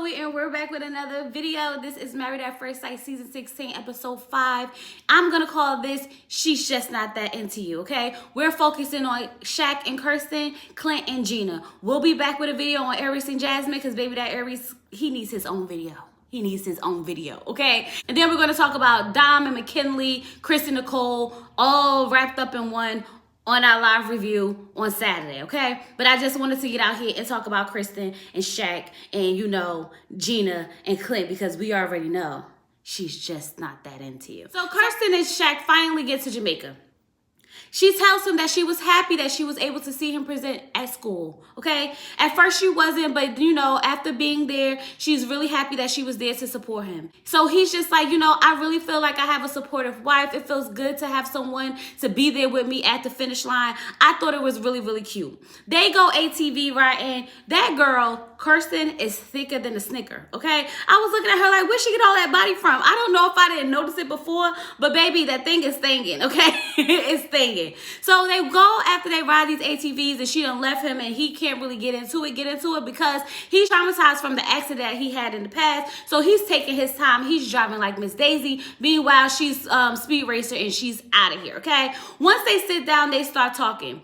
Chloe, and we're back with another video. This is Married at First Sight season 16 episode 5. I'm gonna call this She's Just Not That Into You. Okay, we're focusing on Shaq and Kirsten, Clint and Gina. We'll be back with a video on Aries and Jasmine because baby, that Aries, he needs his own video. He needs his own video, okay? And then we're gonna talk about Dom and McKinley, Chris and Nicole, all wrapped up in one on our live review on Saturday, okay? But I just wanted to get out here and talk about Kristen and Shaq and, you know, Gina and Clint because we already know she's just not that into you. So Kirsten and Shaq finally get to Jamaica. She tells him that she was happy that she was able to see him present at school, okay? At first she wasn't, but you know, after being there, she's really happy that she was there to support him. So he's just like, you know, I really feel like I have a supportive wife. It feels good to have someone to be there with me at the finish line. I thought it was really, really cute. They go ATV riding. That girl, Kirsten, is thicker than a Snicker, okay? I was looking at her like, where'd she get all that body from? I don't know if I didn't notice it before, but baby, that thing is thinging, okay? It's thinging. So they go after they ride these ATVs and she done left him and he can't really get into it because he's traumatized from the accident he had in the past. So he's taking his time. He's driving like Miss Daisy. Meanwhile, she's speed racer and she's out of here, okay? Once they sit down, they start talking.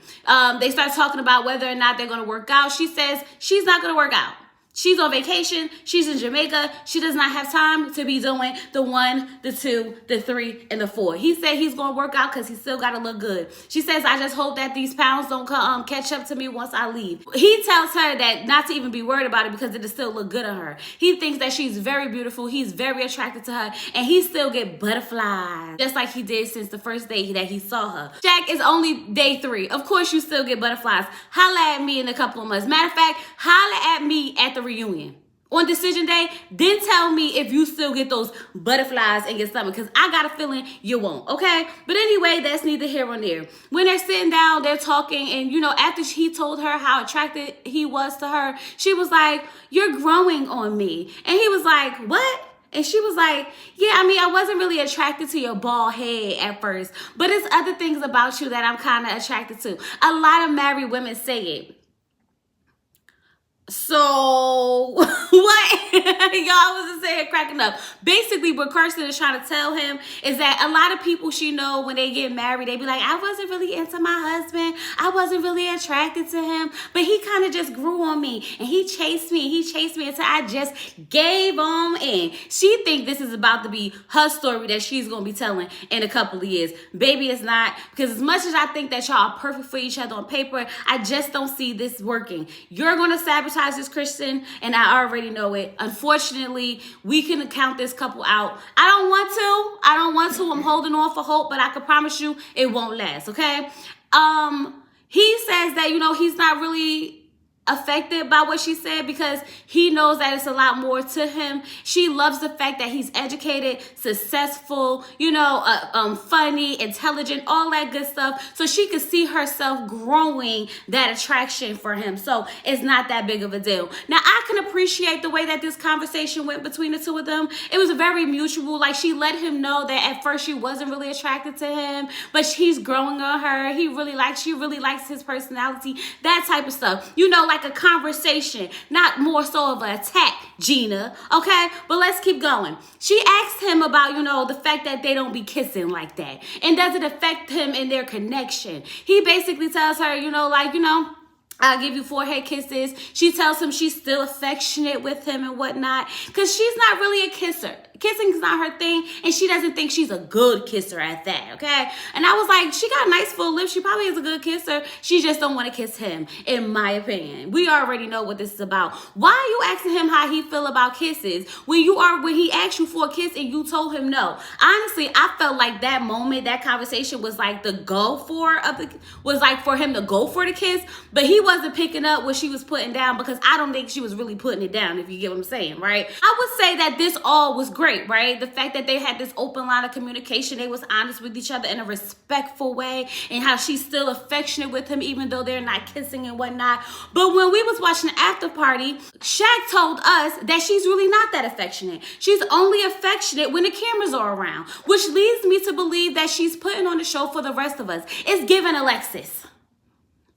They start talking about whether or not they're going to work out. She says she's not going to work out. She's on vacation. She's in Jamaica. She does not have time to be doing the 1, the 2, the 3, and the 4. He said he's going to work out because he still got to look good. She says, I just hope that these pounds don't catch up to me once I leave. He tells her that not to even be worried about it because it'll still look good on her. He thinks that she's very beautiful. He's very attracted to her. And he still get butterflies, just like he did since the first day that he saw her. Shaq is only day 3. Of course, you still get butterflies. Holla at me in a couple of months. Matter of fact, holla at me at the reunion on decision day, then tell me if you still get those butterflies in your stomach because I got a feeling you won't, okay? But anyway, that's neither here nor there. When they're sitting down, they're talking, and you know, after he told her how attracted he was to her, she was like, you're growing on me. And he was like, what? And she was like, yeah, I mean, I wasn't really attracted to your bald head at first, but it's other things about you that I'm kind of attracted to. A lot of married women say it. So what? Y'all wasn't saying cracking up. Basically, what Kirsten is trying to tell him is that a lot of people she know when they get married, they be like, I wasn't really into my husband. I wasn't really attracted to him, but he kind of just grew on me and he chased me until I just gave on in. She think this is about to be her story that she's going to be telling in a couple of years. Baby, it's not, because as much as I think that y'all are perfect for each other on paper, I just don't see this working. You're going to sabotage this Christian, and I already know it. Unfortunately, we can count this couple out. I don't want to. I'm holding on for hope, but I can promise you it won't last, okay? He says that, you know, he's not really affected by what she said because he knows that it's a lot more to him. She loves the fact that he's educated, successful, you know, funny, intelligent, all that good stuff. So she could see herself growing that attraction for him. So it's not that big of a deal. Now, I can appreciate the way that this conversation went between the two of them. It was very mutual. Like, she let him know that at first she wasn't really attracted to him, but he's growing on her. She really likes his personality, that type of stuff. You know, like a conversation, not more so of an attack, Gina, okay? But let's keep going. She asked him about, you know, the fact that they don't be kissing like that. And does it affect him in their connection? He basically tells her, you know, like, you know, I'll give you forehead kisses. She tells him she's still affectionate with him and whatnot because she's not really a kisser. Kissing is not her thing, and she doesn't think she's a good kisser at that, okay? And I was like, she got nice full lips. She probably is a good kisser. She just don't want to kiss him, in my opinion. We already know what this is about. Why are you asking him how he feel about kisses when he asked you for a kiss and you told him no? Honestly, I felt like that moment, that conversation was like for him to go for the kiss, but he wasn't picking up what she was putting down because I don't think she was really putting it down, if you get what I'm saying, right? I would say that this all was great. Right? The fact that they had this open line of communication, they was honest with each other in a respectful way, and how she's still affectionate with him even though they're not kissing and whatnot. But when we was watching the after party, Shaq told us that she's really not that affectionate. She's only affectionate when the cameras are around, which leads me to believe that she's putting on the show for the rest of us. It's giving Alexis.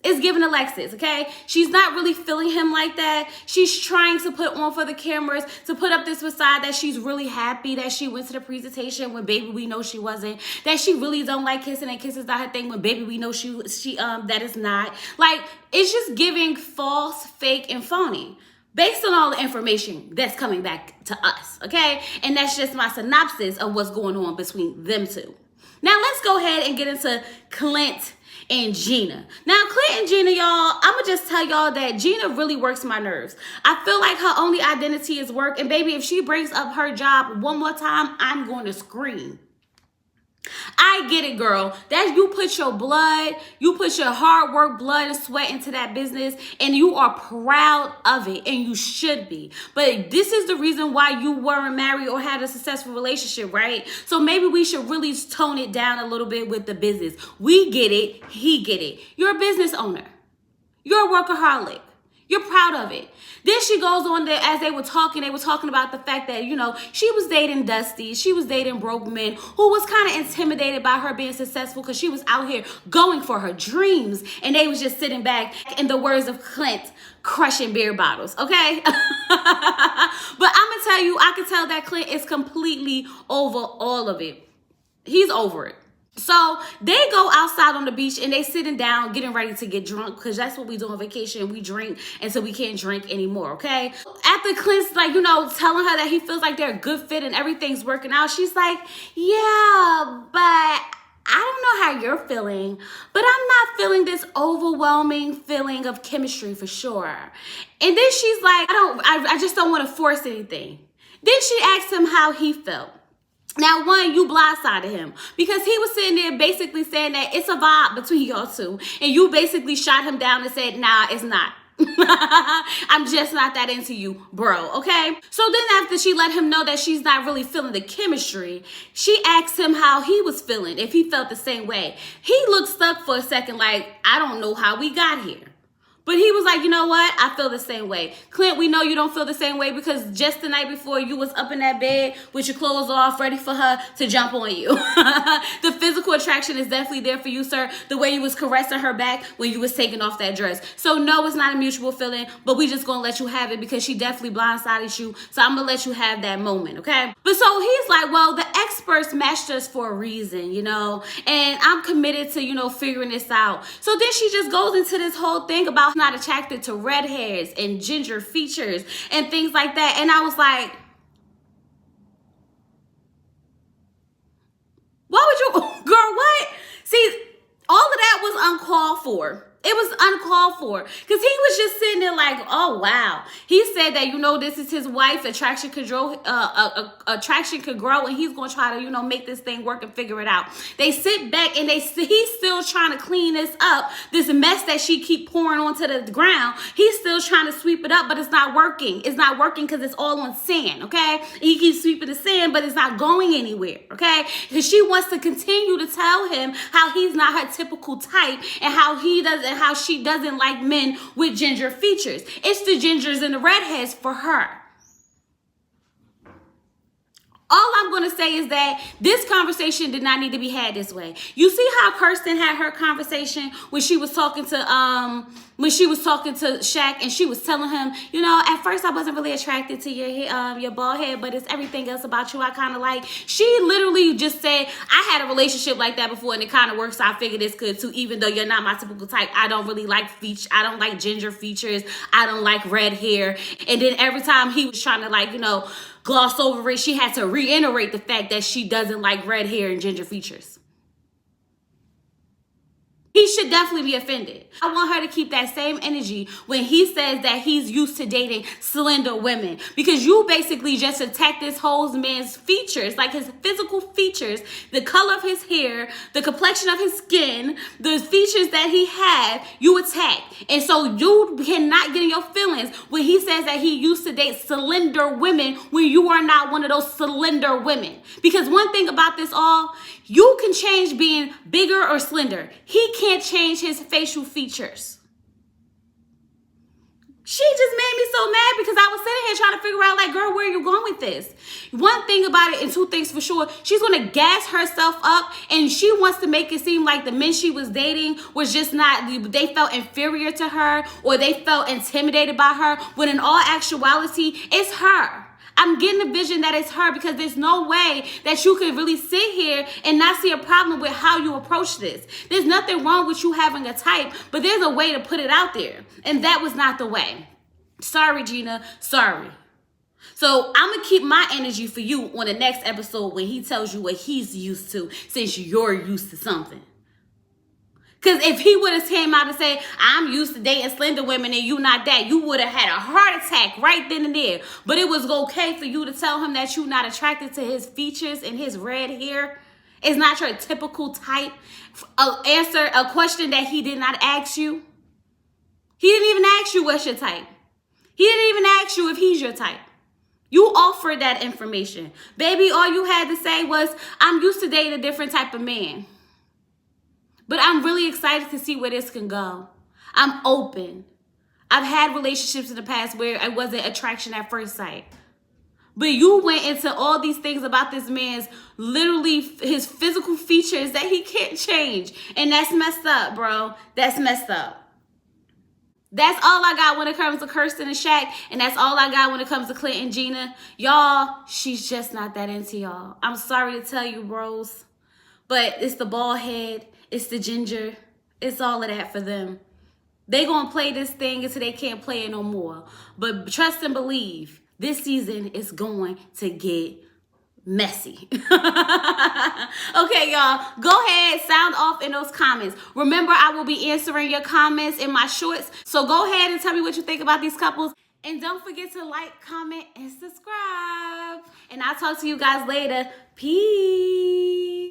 It's giving Alexis, okay? She's not really feeling him like that. She's trying to put on for the cameras, to put up this facade that she's really happy that she went to the presentation when baby we know she wasn't. That she really don't like kissing and kissing is not her thing when baby we know she that is not. Like, it's just giving false, fake, and phony based on all the information that's coming back to us, okay? And that's just my synopsis of what's going on between them two. Now, let's go ahead and get into Clint and Gina. Now, Clint and Gina, y'all, I'm gonna just tell y'all that Gina really works my nerves. I feel like her only identity is work, and baby, if she brings up her job one more time, I'm going to scream. I get it, girl. That you put your blood, you put your hard work, blood, and sweat into that business, and you are proud of it, and you should be. But this is the reason why you weren't married or had a successful relationship, right? So maybe we should really tone it down a little bit with the business. We get it. He get it. You're a business owner. You're a workaholic. You're proud of it. Then she goes on there, as they were talking about the fact that, you know, she was dating Dusty. She was dating broke men who was kind of intimidated by her being successful because she was out here going for her dreams. And they was just sitting back, in the words of Clint, crushing beer bottles, okay? But I'm going to tell you, I can tell that Clint is completely over all of it. He's over it. So they go outside on the beach and they sitting down getting ready to get drunk because that's what we do on vacation. We drink until we can't drink anymore, okay? After Clint's like, you know, telling her that he feels like they're a good fit and everything's working out, she's like, yeah, but I don't know how you're feeling, but I'm not feeling this overwhelming feeling of chemistry for sure. And then she's like, I just don't want to force anything. Then she asked him how he felt. Now, one, you blindsided him because he was sitting there basically saying that it's a vibe between y'all two. And you basically shot him down and said, nah, it's not. I'm just not that into you, bro, okay? So then after she let him know that she's not really feeling the chemistry, she asked him how he was feeling, if he felt the same way. He looked stuck for a second like, I don't know how we got here. But he was like, you know what? I feel the same way. Clint, we know you don't feel the same way because just the night before you was up in that bed with your clothes off, ready for her to jump on you. The physical attraction is definitely there for you, sir. The way you was caressing her back when you was taking off that dress. So no, it's not a mutual feeling, but we just gonna let you have it because she definitely blindsided you. So I'm gonna let you have that moment, okay? But so he's like, well, the experts matched us for a reason, you know, and I'm committed to, you know, figuring this out. So then she just goes into this whole thing about not attracted to red hairs and ginger features and things like that. And I was like, why would you, girl, what? See, all of that was uncalled for. It was uncalled for because he was just sitting there like, oh, wow. He said that, you know, this is his wife. Attraction could grow, and he's going to try to, you know, make this thing work and figure it out. They sit back and he's still trying to clean this up. This mess that she keep pouring onto the ground. He's still trying to sweep it up, but it's not working. It's not working because it's all on sand, okay? He keeps sweeping the sand, but it's not going anywhere, okay? Because she wants to continue to tell him how he's not her typical type and how she doesn't like men with ginger features. It's the gingers and the redheads for her. All I'm going to say is that this conversation did not need to be had this way. You see how Kirsten had her conversation when she was talking to Shaq and she was telling him, you know, at first I wasn't really attracted to your bald head, but it's everything else about you I kind of like. She literally just said, I had a relationship like that before and it kind of works. So I figured this could too, even though you're not my typical type. I don't really like I don't like ginger features. I don't like red hair. And then every time he was trying to, like, you know, gloss over it, she had to reiterate the fact that she doesn't like red hair and ginger features. He should definitely be offended. I want her to keep that same energy when he says that he's used to dating slender women, because you basically just attacked this whole man's features, like his physical features, the color of his hair, the complexion of his skin, the features that he had, you attacked. And so you cannot get in your feelings when he says that he used to date slender women when you are not one of those slender women. Because one thing about this all, you can change being bigger or slender. He can't change his facial features. She just made me so mad because I was sitting here trying to figure out, like, girl, where are you going with this? One thing about it, and two things for sure, she's going to gas herself up, and she wants to make it seem like the men she was dating was just not, they felt inferior to her, or they felt intimidated by her, when in all actuality, it's her. I'm getting the vision that it's her, because there's no way that you could really sit here and not see a problem with how you approach this. There's nothing wrong with you having a type, but there's a way to put it out there. And that was not the way. Sorry, Gina. Sorry. So I'm going to keep my energy for you on the next episode when he tells you what he's used to, since you're used to something. Because if he would have came out and said, I'm used to dating slender women and you not that, you would have had a heart attack right then and there. But it was okay for you to tell him that you're not attracted to his features and his red hair. It's not your typical type. Answer a question that he did not ask you. He didn't even ask you what's your type. He didn't even ask you if he's your type. You offered that information. Baby, all you had to say was, I'm used to dating a different type of man. But I'm really excited to see where this can go. I'm open. I've had relationships in the past where it wasn't attraction at first sight. But you went into all these things about this man's, literally his physical features that he can't change. And that's messed up, bro. That's messed up. That's all I got when it comes to Kirsten and Shaq. And that's all I got when it comes to Clint and Gina. Y'all, she's just not that into y'all. I'm sorry to tell you, bros. But it's the bald head. It's the ginger. It's all of that for them. They gonna play this thing until they can't play it no more. But trust and believe, this season is going to get messy. Okay, y'all, go ahead, sound off in those comments. Remember, I will be answering your comments in my shorts. So go ahead and tell me what you think about these couples. And don't forget to like, comment, and subscribe. And I'll talk to you guys later. Peace.